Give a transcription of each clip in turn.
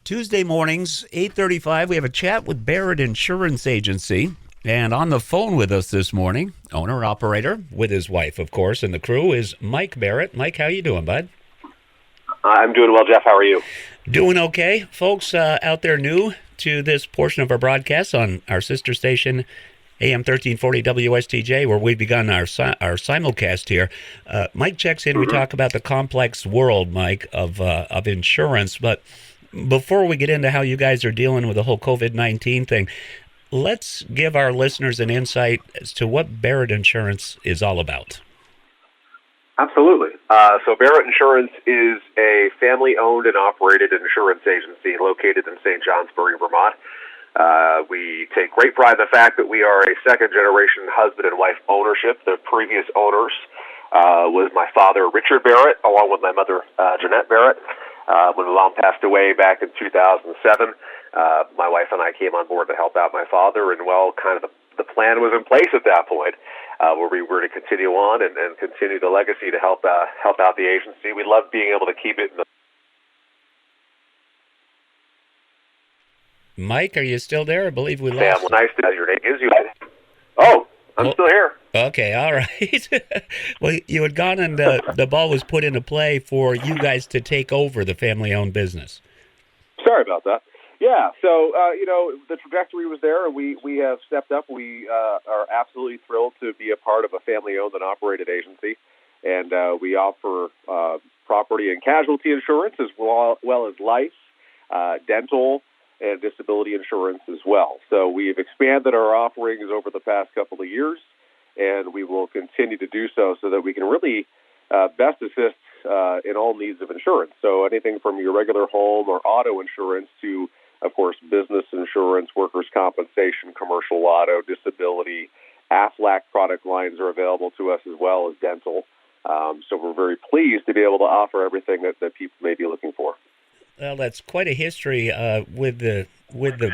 Tuesday mornings, 8:35, we have a chat with Barrett Insurance Agency. And on the phone with us this morning, owner-operator, with his wife, of course, and the crew, is Mike Barrett. Mike, how you doing, bud? I'm doing well, Jeff. How are you? Doing okay. Folks out there new to this portion of our broadcast on our sister station, AM 1340 WSTJ, where we've begun our simulcast here. Mike checks in. We talk about the complex world, Mike, of insurance. But before we get into how you guys are dealing with the whole COVID-19 thing, let's give our listeners an insight as to what Barrett Insurance is all about. Absolutely. So Barrett Insurance is a family-owned and operated insurance agency located in St. Johnsbury, Vermont. We take great pride in the fact that we are a second-generation husband and wife ownership. The previous owners was my father, Richard Barrett, along with my mother, Jeanette Barrett. When mom passed away back in 2007, my wife and I came on board to help out my father, and the plan was in place at that point, where we were to continue on and continue the legacy to help out the agency. We love being able to keep it in the... Mike, are you still there? I believe we lost you. Nice to have your name is you. Oh, I'm still here. Okay, all right. Well, you had gone and the ball was put into play for you guys to take over the family-owned business. Sorry about that. Yeah, so, the trajectory was there, and we have stepped up. We are absolutely thrilled to be a part of a family-owned and operated agency, and we offer property and casualty insurance as well as life, dental, and disability insurance as well. So we've expanded our offerings over the past couple of years, and we will continue to do so that we can really best assist in all needs of insurance. So anything from your regular home or auto insurance to, of course, business insurance, workers' compensation, commercial auto, disability, Aflac product lines are available to us as well as dental. So we're very pleased to be able to offer everything that people may be looking for. Well, that's quite a history with the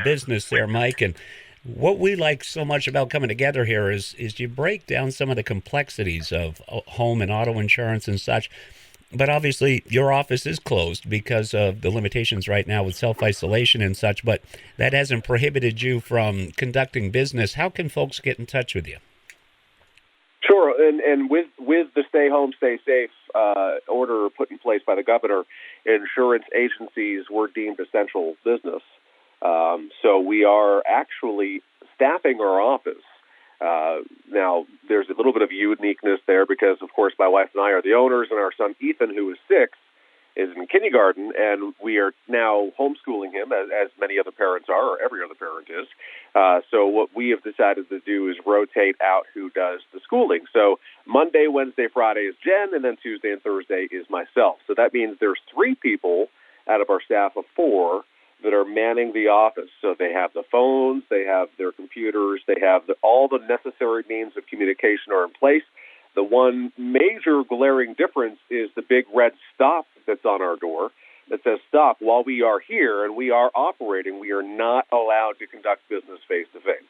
business there, Mike. And what we like so much about coming together here is you break down some of the complexities of home and auto insurance and such. But obviously, your office is closed because of the limitations right now with self-isolation and such. But that hasn't prohibited you from conducting business. How can folks get in touch with you? Sure, and with the stay home, stay safe order put in place by the governor, insurance agencies were deemed essential business. So we are actually staffing our office. Now, there's a little bit of uniqueness there because, of course, my wife and I are the owners, and our son Ethan, who is 6, is in kindergarten, and we are now homeschooling him, as many other parents are, or every other parent is. So what we have decided to do is rotate out who does the schooling. So Monday, Wednesday, Friday is Jen, and then Tuesday and Thursday is myself. So that means there's 3 people out of our staff of 4 that are manning the office. So they have the phones, they have their computers, they have all the necessary means of communication are in place. The one major glaring difference is the big red stop that's on our door that says stop. While we are here and we are operating, we are not allowed to conduct business face-to-face.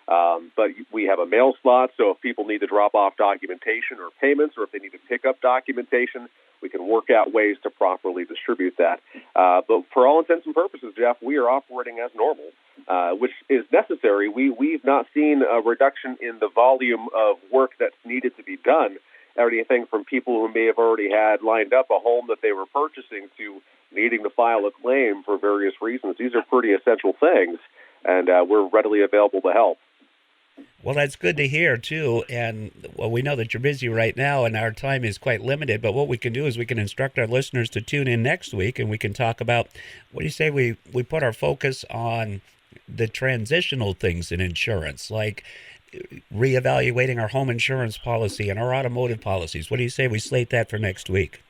But we have a mail slot, so if people need to drop off documentation or payments, or if they need to pick up documentation, we can work out ways to properly distribute that. But for all intents and purposes, Jeff, we are operating as normal, which is necessary. We've not seen a reduction in the volume of work that's needed to be done. Everything from people who may have already had lined up a home that they were purchasing to needing to file a claim for various reasons. These are pretty essential things, and we're readily available to help. Well, that's good to hear, too. And we know that you're busy right now, and our time is quite limited. But what we can do is we can instruct our listeners to tune in next week, and we can talk about, what do you say, we put our focus on the transitional things in insurance, like reevaluating our home insurance policy and our automotive policies. What do you say we slate that for next week?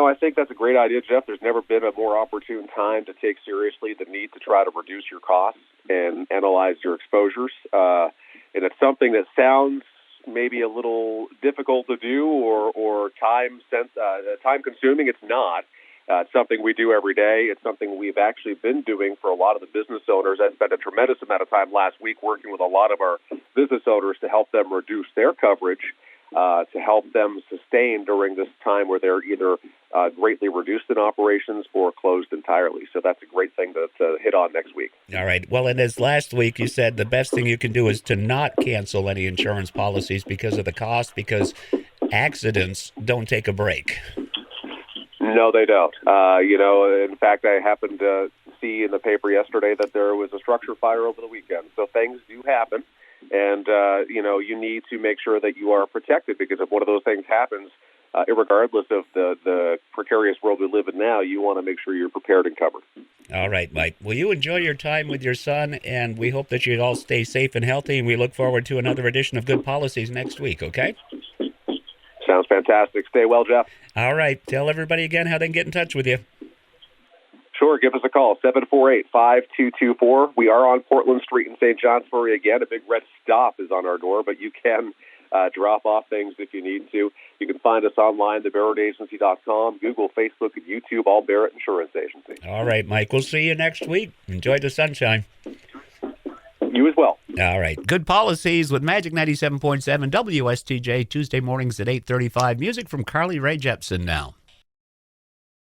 I think that's a great idea, Jeff. There's never been a more opportune time to take seriously the need to try to reduce your costs and analyze your exposures. And it's something that sounds maybe a little difficult to do or time-consuming. It's not. It's something we do every day. It's something we've actually been doing for a lot of the business owners. I spent a tremendous amount of time last week working with a lot of our business owners to help them reduce their coverage. to help them sustain during this time where they're either greatly reduced in operations or closed entirely. So that's a great thing to hit on next week. All right. Well, and as last week you said, the best thing you can do is to not cancel any insurance policies because of the cost, because accidents don't take a break. No, they don't. In fact, I happened to see in the paper yesterday that there was a structure fire over the weekend. So things do happen, and you need to make sure that you are protected, because if one of those things happens, regardless of the precarious world we live in now, you want to make sure you're prepared and covered. All right, Mike. Well, you enjoy your time with your son, and we hope that you all stay safe and healthy, and we look forward to another edition of Good Policies next week, okay? Sounds fantastic. Stay well, Jeff. All right. Tell everybody again how they can get in touch with you. Sure. Give us a call, 748-5224. We are on Portland Street in St. Johnsbury again. A big red stop is on our door, but you can drop off things if you need to. You can find us online, thebarrettagency.com, Google, Facebook, and YouTube, all Barrett Insurance Agency. All right, Mike. We'll see you next week. Enjoy the sunshine. You as well. All right. Good Policies with Magic 97.7 WSTJ, Tuesday mornings at 8:35. Music from Carly Rae Jepsen now.